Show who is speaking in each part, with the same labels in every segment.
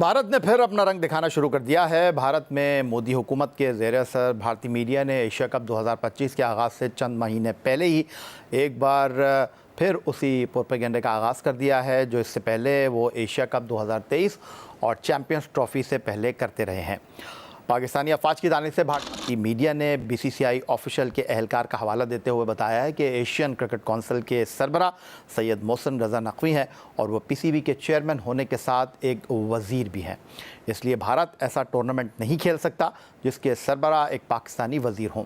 Speaker 1: भारत ने फिर अपना रंग दिखाना शुरू कर दिया है। भारत में मोदी हुकूमत के ज़ेर असर भारतीय मीडिया ने एशिया कप 2025 के आगाज़ से चंद महीने पहले ही एक बार फिर उसी प्रोपेगेंडे का आगाज़ कर दिया है जो इससे पहले वो एशिया कप 2023 और चैम्पियंस ट्रॉफ़ी से पहले करते रहे हैं। पाकिस्तानी अफवाज की जानिब से भारतीय मीडिया ने बीसीसीआई ऑफिशियल के अहलकार का हवाला देते हुए बताया है कि एशियन क्रिकेट काउंसिल के सरबरा सैयद मोहसिन रज़ा नकवी हैं और वो पीसीबी के चेयरमैन होने के साथ एक वज़ीर भी हैं। इसलिए भारत ऐसा टूर्नामेंट नहीं खेल सकता जिसके सरबरा एक पाकिस्तानी वज़ीर हों।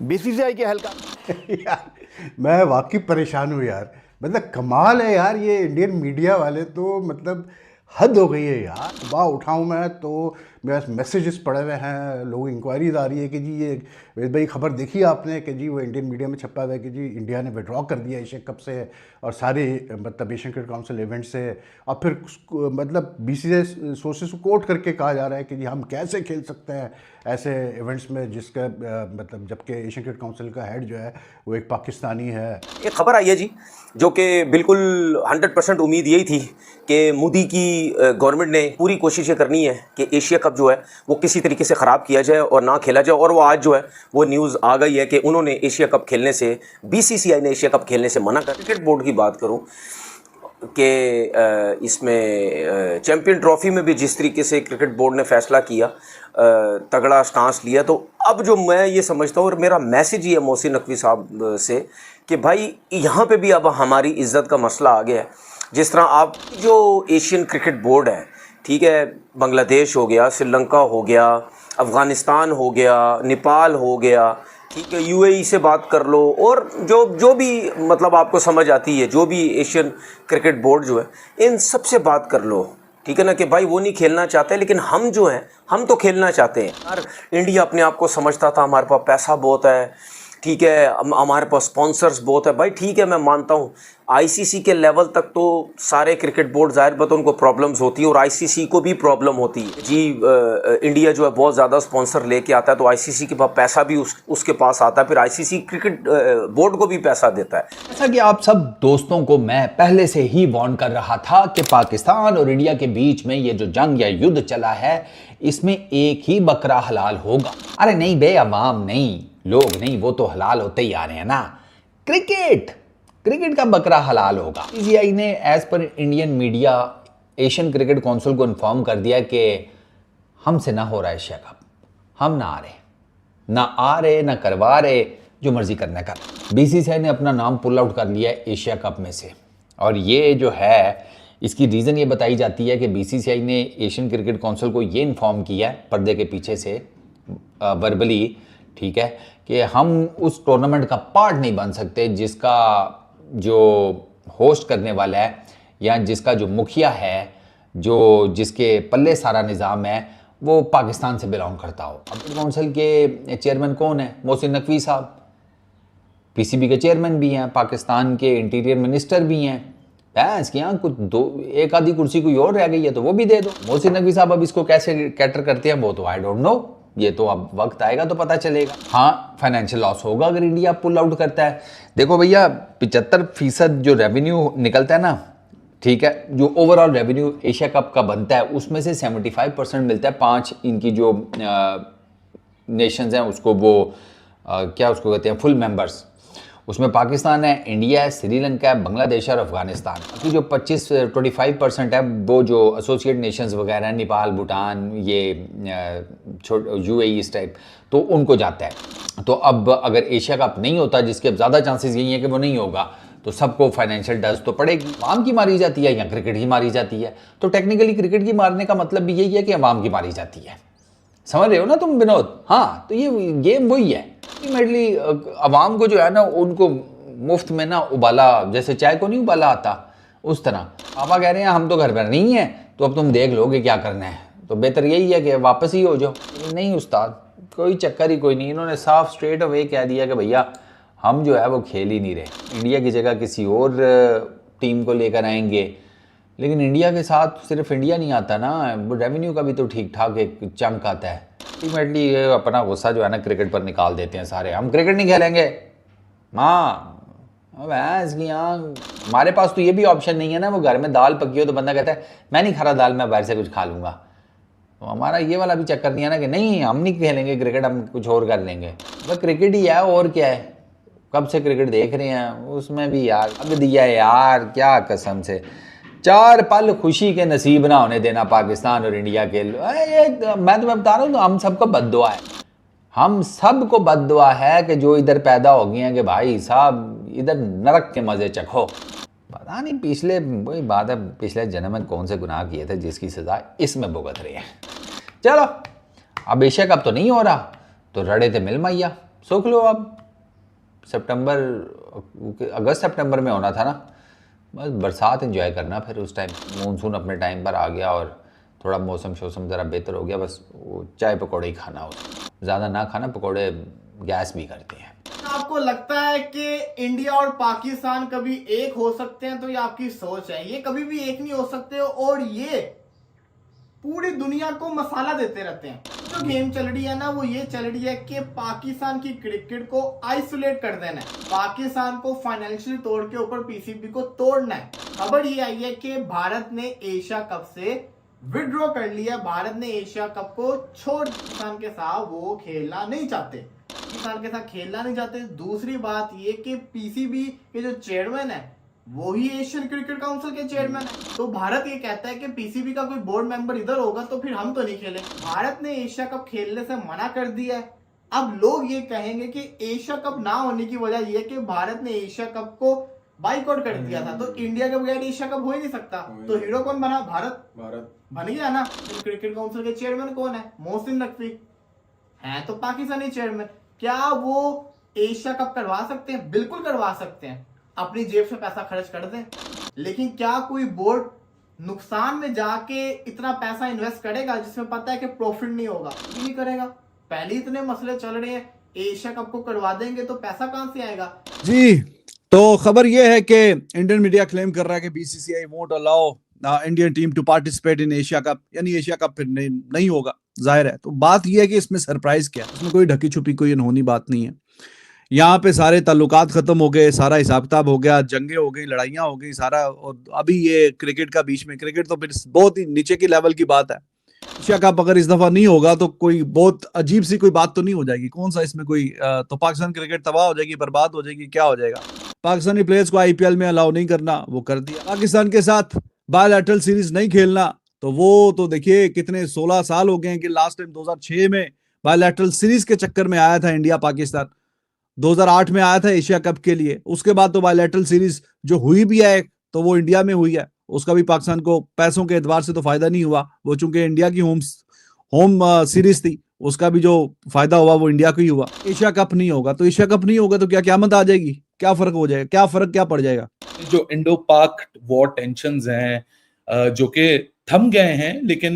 Speaker 1: बीसीसीआई के अहलकार
Speaker 2: यार मैं वाकई परेशान हूँ यार। मतलब कमाल है यार, ये इंडियन मीडिया वाले तो मतलब हद हो गई है यार। सुबह उठाऊँ मैं तो मेरे मैसेजेस पड़े हुए हैं, लोग इंक्वायरीज आ रही है कि जी ये वेद भाई खबर देखी आपने कि जी वो इंडियन मीडिया में छपा हुआ है कि जी इंडिया ने विड्रॉ कर दिया एशिया कप से और सारे मतलब एशियन क्रिकेट काउंसिल इवेंट से। और फिर मतलब बीसीसीआई सोर्सेस को कोट करके कहा जा रहा है कि जी हम कैसे खेल सकते हैं ऐसे इवेंट्स में जिसका मतलब जबकि एशियन क्रिकेट काउंसिल का हेड जो है वो एक पाकिस्तानी है।
Speaker 3: एक खबर आई है जी जो कि बिल्कुल 100% उम्मीद यही थी कि मोदी की गवर्नमेंट ने पूरी कोशिशें करनी है कि एशिया कप जो है वो किसी तरीके से ख़राब किया जाए और ना खेला जाए। और वो आज जो है वो न्यूज़ आ गई है कि उन्होंने एशिया कप खेलने से, बीसीसीआई ने एशिया कप खेलने से मना कर। क्रिकेट बोर्ड की बात करूं कि इसमें चैम्पियन ट्रॉफ़ी में भी जिस तरीके से क्रिकेट बोर्ड ने फैसला किया, तगड़ा स्टांस लिया, तो अब जो मैं ये समझता हूँ और मेरा मैसेज ये है मोहसिन नकवी साहब से कि भाई यहाँ पे भी अब हमारी इज़्ज़त का मसला आ गया है। जिस तरह आप जो एशियन क्रिकेट बोर्ड है, ठीक है, बांग्लादेश हो गया, श्रीलंका हो गया, अफ़गानिस्तान हो गया, नेपाल हो गया, ठीक है, यूएई से बात कर लो और जो भी मतलब आपको समझ आती है, जो भी एशियन क्रिकेट बोर्ड जो है, इन सब से बात कर लो, ठीक है ना, कि भाई वो नहीं खेलना चाहते लेकिन हम जो हैं हम तो खेलना चाहते हैं। यार इंडिया अपने आप को समझता था हमारे पास पैसा बहुत है, ठीक है, हमारे पास स्पॉन्सर्स बहुत है। भाई ठीक है, मैं मानता हूँ आईसीसी के लेवल तक तो सारे क्रिकेट बोर्ड ज़ाहिर बात उनको प्रॉब्लम्स होती है और आईसीसी को भी प्रॉब्लम होती है जी। इंडिया जो है बहुत ज़्यादा स्पॉन्सर लेके आता है तो आईसीसी के पास पैसा भी उसके पास आता है, फिर आईसीसी क्रिकेट बोर्ड को भी पैसा देता है।
Speaker 4: जैसा कि आप सब दोस्तों को मैं पहले से ही वार्न कर रहा था कि पाकिस्तान और इंडिया के बीच में ये जो जंग या युद्ध चला है इसमें एक ही बकरा हलाल होगा। अरे नहीं बे, अवाम नहीं, लोग नहीं, वो तो हलाल होते ही आ रहे हैं ना। क्रिकेट का बकरा हलाल होगा। बीसीसीआई ने एज पर Indian media Asian cricket council को इन्फॉर्म कर दिया कि हमसे ना हो रहा है एशिया कप, हम ना आ रहे ना करवा रहे, जो मर्जी करना कर। बीसीसीआई ने अपना नाम पुल आउट कर लिया है एशिया कप में से और ये जो है इसकी रीज़न ये बताई जाती है कि बीसीसीआई ने एशियन क्रिकेट काउंसिल को ये इन्फॉर्म किया है पर्दे के पीछे से वर्बली, ठीक है, कि हम उस टूर्नामेंट का पार्ट नहीं बन सकते जिसका जो होस्ट करने वाला है या जिसका जो मुखिया है, जो जिसके पल्ले सारा निज़ाम है, वो पाकिस्तान से बिलोंग करता हो। अब काउंसिल के चेयरमैन कौन है? मोहसिन नकवी साहब, पीसीबी के चेयरमैन भी हैं, पाकिस्तान के इंटीरियर मिनिस्टर भी हैं। भैंस के यहाँ कुछ एक आधी कुर्सी कोई और रह गई है तो वो भी दे दो। मोहसिन नकवी साहब अब इसको कैसे कैटर करते हैं वो तो आई डोंट नो, ये तो अब वक्त आएगा तो पता चलेगा। हाँ, फाइनेंशियल लॉस होगा अगर इंडिया पुल आउट करता है। देखो भैया, 75% जो रेवेन्यू निकलता है ना, ठीक है, जो ओवरऑल रेवेन्यू एशिया कप का बनता है उसमें से 75% मिलता है 5 इनकी जो नेशंस हैं उसको, वो क्या उसको कहते हैं, फुल मेंबर्स। उसमें पाकिस्तान है, इंडिया है, श्रीलंका है, बांग्लादेश और अफगानिस्तान। बाकी जो 25% है वो जो एसोसिएट नेशंस वगैरह हैं, नेपाल, भूटान, ये यूएई इस टाइप, तो उनको जाता है। तो अब अगर एशिया कप नहीं होता, जिसके अब ज़्यादा चांसेस यही है कि वो नहीं होगा, तो सबको फाइनेंशियल डस्ट तो पड़ेगी। अवाम की मारी जाती है या क्रिकेट की मारी जाती है? तो टेक्निकली क्रिकेट की मारने का मतलब भी यही है कि अवाम की मारी जाती है। समझ रहे हो ना तुम विनोद? हाँ, तो ये गेम वही है। अल्टीमेटली अवाम को जो है ना, उनको मुफ्त में ना उबाला, जैसे चाय को नहीं उबाला आता, उस तरह। पापा कह रहे हैं हम तो घर पर नहीं है तो अब तुम देख लोगे क्या करना है, तो बेहतर यही है कि वापस ही हो जाओ। नहीं उस्ताद, कोई चक्कर ही कोई नहीं। इन्होंने साफ स्ट्रेट अवे कह दिया कि भैया हम जो है वो खेल ही नहीं रहे, इंडिया की जगह किसी और टीम को लेकर आएंगे। लेकिन इंडिया के साथ सिर्फ इंडिया नहीं आता ना, रेवेन्यू का भी तो ठीक ठाक एक चंक आता है। अल्टीमेटली ये अपना गुस्सा जो है ना क्रिकेट पर निकाल देते हैं सारे। हम क्रिकेट नहीं खेलेंगे, हाँ अब इसकी यहाँ हमारे पास तो ये भी ऑप्शन नहीं है ना, वो घर में दाल पकी हो तो बंदा कहता है मैं नहीं खा रहा दाल, मैं बाहर से कुछ खा लूँगा। तो हमारा ये वाला भी चक्कर नहीं है ना कि नहीं हम नहीं खेलेंगे क्रिकेट, हम कुछ और कर लेंगे। बस क्रिकेट ही है और क्या है, कब से क्रिकेट देख रहे हैं, उसमें भी यार अब दिया है यार, क्या कसम से 4 पल खुशी के नसीब ना होने देना पाकिस्तान और इंडिया के। मैं तुम्हें बता रहा हूँ, हम सबको बद्दुआ है, हम सबको बद्दुआ है कि जो इधर पैदा हो गए हैं कि भाई साहब इधर नरक के मज़े चखो। पता नहीं पिछले वही बात है, पिछले जन्म में कौन से गुनाह किए थे जिसकी सज़ा इसमें भुगत रही है। चलो अब एशिया कप तो नहीं हो रहा तो रड़े थे मिल मैया, सोख लो। अब अगस्त सितंबर में होना था ना, बस बरसात एंजॉय करना, फिर उस टाइम मानसून अपने टाइम पर आ गया और थोड़ा मौसम शोसम ज़रा बेहतर हो गया, बस वो चाय पकौड़े ही खाना हो, ज़्यादा ना खाना, पकौड़े गैस भी करते हैं।
Speaker 5: आपको लगता है कि इंडिया और पाकिस्तान कभी एक हो सकते हैं? तो ये आपकी सोच है, ये कभी भी एक नहीं हो सकते और ये पूरी दुनिया को मसाला देते रहते हैं। जो गेम चल रही है ना वो ये चल रही है कि पाकिस्तान की क्रिकेट को आइसोलेट कर देना है, पाकिस्तान को फाइनेंशियल तौर के ऊपर पीसीबी को तोड़ना है। खबर ये आई है कि भारत ने एशिया कप से विड्रॉ कर लिया, भारत ने एशिया कप को छोड़, पाकिस्तान के साथ वो खेलना नहीं चाहते, पाकिस्तान के साथ खेलना नहीं चाहते। दूसरी बात ये कि पीसीबी के जो चेयरमैन है वो ही एशियन क्रिकेट काउंसिल के चेयरमैन है। तो भारत ये कहता है कि पीसीबी का कोई बोर्ड मेंबर इधर होगा तो फिर हम तो नहीं खेलें। भारत ने एशिया कप खेलने से मना कर दिया है। अब लोग ये कहेंगे कि एशिया कप ना होने की वजह यह कि भारत ने एशिया कप को बाइकआउट कर दिया था, तो इंडिया के बगैर एशिया कप हो ही नहीं सकता। तो हीरो कौन बना? भारत बन गया ना। क्रिकेट काउंसिल के चेयरमैन कौन है? मोहसिन नकवी है, तो पाकिस्तानी चेयरमैन। क्या वो एशिया कप करवा सकते हैं? बिल्कुल करवा सकते हैं, अपनी जेब से पैसा खर्च कर दें। लेकिन क्या कोई बोर्ड नुकसान में जाके इतना पैसा इन्वेस्ट करेगा जिसमें पता है कि प्रॉफिट नहीं होगा? नहीं करेगा। पहले इतने मसले चल रहे हैं, एशिया कप को करवा देंगे तो पैसा कहां से आएगा?
Speaker 6: जी, तो खबर यह है कि इंडियन मीडिया क्लेम कर रहा है कि BCCI won't allow Indian team to participate in Asia cup, यानी एशिया कप फिर नहीं होगा, जाहिर है। तो बात यह है कि इसमें सरप्राइज क्या है, इसमें कोई ढकी छुपी कोई अनहोनी बात नहीं है। यहाँ पे सारे ताल्लुकात खत्म हो गए, सारा हिसाब किताब हो गया, जंगें हो गई, लड़ाइयाँ हो गई, सारा। और अभी ये क्रिकेट का बीच में, क्रिकेट तो फिर बहुत ही नीचे की लेवल की बात है। एशिया कप अगर इस दफा नहीं होगा तो कोई बहुत अजीब सी कोई बात तो नहीं हो जाएगी? कौन सा इसमें कोई तो पाकिस्तान क्रिकेट तबाह हो जाएगी, बर्बाद हो जाएगी, क्या हो जाएगा? पाकिस्तानी प्लेयर्स को आईपीएल में अलाउ नहीं करना, वो कर दिया। पाकिस्तान के साथ बायलैटरल सीरीज नहीं खेलना, तो वो तो देखिए कितने 16 साल हो गए हैं कि लास्ट टाइम 2006 में बायलैटरल सीरीज के चक्कर में आया था इंडिया पाकिस्तान, 2008 में आया था एशिया कप के लिए। उसके बाद तो बायलैटरल सीरीज जो हुई भी है तो वो इंडिया में हुई है, उसका भी पाकिस्तान को पैसों के एतबार से तो फायदा नहीं हुआ, वो चूंकि इंडिया की होम सीरीज थी, उसका भी जो फायदा हुआ वो इंडिया को ही हुआ। एशिया कप नहीं होगा तो एशिया कप नहीं होगा तो क्या क़यामत आ जाएगी? क्या फर्क हो जाएगा? क्या पड़ जाएगा?
Speaker 7: जो इंडो पाक वॉर टेंशंस हैं जो कि थम गए हैं, लेकिन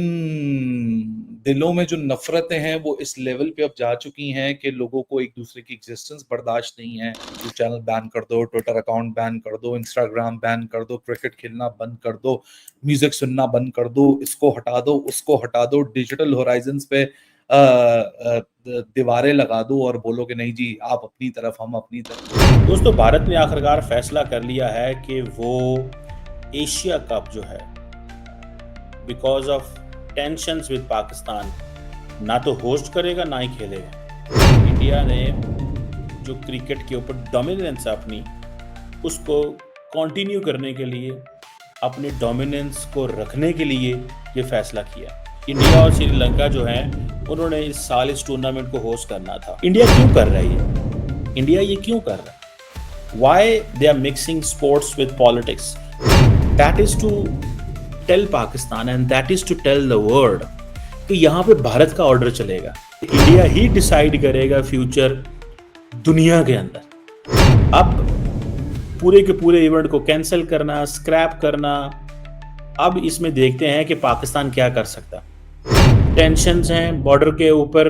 Speaker 7: दिलों में जो नफरतें हैं वो इस लेवल पे अब जा चुकी हैं कि लोगों को एक दूसरे की एग्जिस्टेंस बर्दाश्त नहीं है। यूट्यूब चैनल बैन कर दो, ट्विटर अकाउंट बैन कर दो, इंस्टाग्राम बैन कर दो, क्रिकेट खेलना बंद कर दो, म्यूजिक सुनना बंद कर दो, इसको हटा दो, उसको हटा दो, डिजिटल होराइजन्स पे दीवारें लगा दो और बोलो कि नहीं जी आप अपनी तरफ हम अपनी तरफ।
Speaker 8: दोस्तों, भारत ने आखिरकार फैसला कर लिया है कि वो एशिया कप जो है because of tensions with Pakistan ना तो होस्ट करेगा ना ही खेलेगा। इंडिया ने जो क्रिकेट के ऊपर डोमिनेंस अपनी उसको कंटिन्यू करने के लिए, अपनी डोमिनेंस को रखने के लिए ये फैसला किया। इंडिया और श्रीलंका जो हैं उन्होंने इस साल इस टूर्नामेंट को होस्ट करना था। इंडिया क्यों कर रही है? इंडिया ये क्यों कर रहा है? Why they are mixing sports with politics? That is to tell Pakistan and that is to tell the world कि यहाँ पे भारत का ऑर्डर चलेगा। इंडिया ही डिसाइड करेगा फ्यूचर दुनिया के अंदर। अब पूरे के पूरे इवेंट को कैंसिल करना, स्क्रैप करना, अब इसमें देखते हैं कि पाकिस्तान क्या कर सकता। टेंशन्स हैं बॉर्डर के ऊपर,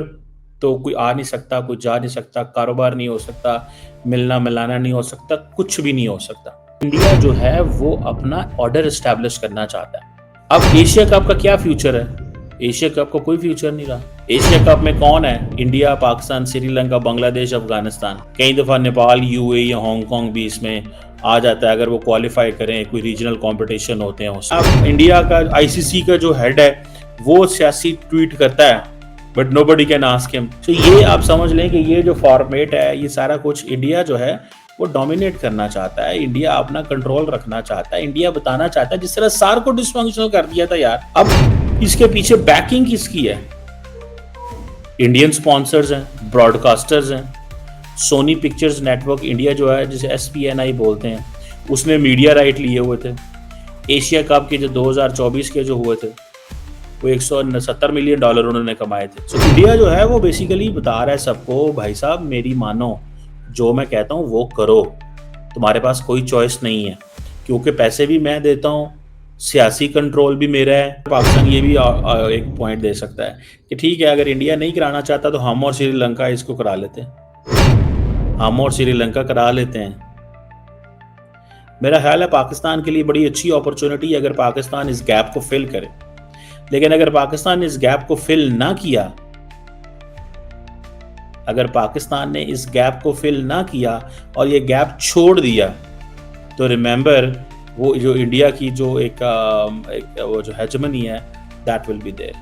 Speaker 8: तो कोई आ नहीं सकता, कोई जा नहीं सकता, कारोबार नहीं हो सकता, मिलना मिलाना नहीं हो सकता, कुछ भी नहीं हो सकता। इंडिया जो है वो अपना ऑर्डर एस्टैब्लिश करना चाहता है। अब एशिया कप का क्या फ्यूचर है? एशिया कप का कोई फ्यूचर नहीं रहा। एशिया कप में कौन है? इंडिया, पाकिस्तान, श्रीलंका, बांग्लादेश, अफगानिस्तान। कई दफ़ा नेपाल, यूएई या हांगकांग भी इसमें आ जाता है अगर वो क्वालिफाई करें, कोई रीजनल कंपटीशन होते हैं उसमें। अब इंडिया का आईसीसी का जो हेड है वो सियासी ट्वीट करता है, but nobody can ask him. तो ये आप समझ लें कि ये जो फॉर्मेट है, ये सारा कुछ इंडिया जो है वो डोमिनेट करना चाहता है, इंडिया अपना कंट्रोल रखना चाहता है, इंडिया बताना चाहता है, जिस तरह सार को डिसफंक्शनल कर दिया था यार। अब इसके पीछे बैकिंग किसकी है? इंडियन स्पॉन्सर्स हैं, ब्रॉडकास्टर्स हैं। सोनी पिक्चर्स नेटवर्क इंडिया जो है, जिसे SPNI बोलते हैं, उसने मीडिया राइट लिए हुए थे। एशिया कप के जो 2024 के जो हुए थे वो $170 मिलियन उन्होंने कमाए थे। सो इंडिया जो है वो बेसिकली बता रहा है सबको, भाई साहब मेरी मानो, जो मैं कहता हूँ वो करो, तुम्हारे पास कोई चॉइस नहीं है, क्योंकि पैसे भी मैं देता हूँ, सियासी कंट्रोल भी मेरा है। पाकिस्तान ये भी एक पॉइंट दे सकता है कि ठीक है, अगर इंडिया नहीं कराना चाहता तो हम और श्रीलंका इसको करा लेते हैं, हम और श्रीलंका करा लेते हैं। मेरा ख्याल है पाकिस्तान के लिए बड़ी अच्छी अपॉर्चुनिटी है अगर पाकिस्तान इस गैप को फिल करे। लेकिन अगर पाकिस्तान ने इस गैप को फिल ना किया, अगर पाकिस्तान ने इस गैप को फिल ना किया और ये गैप छोड़ दिया, तो रिमेंबर वो जो इंडिया की जो एक वो जो हेजमनी है, दैट विल बी देयर।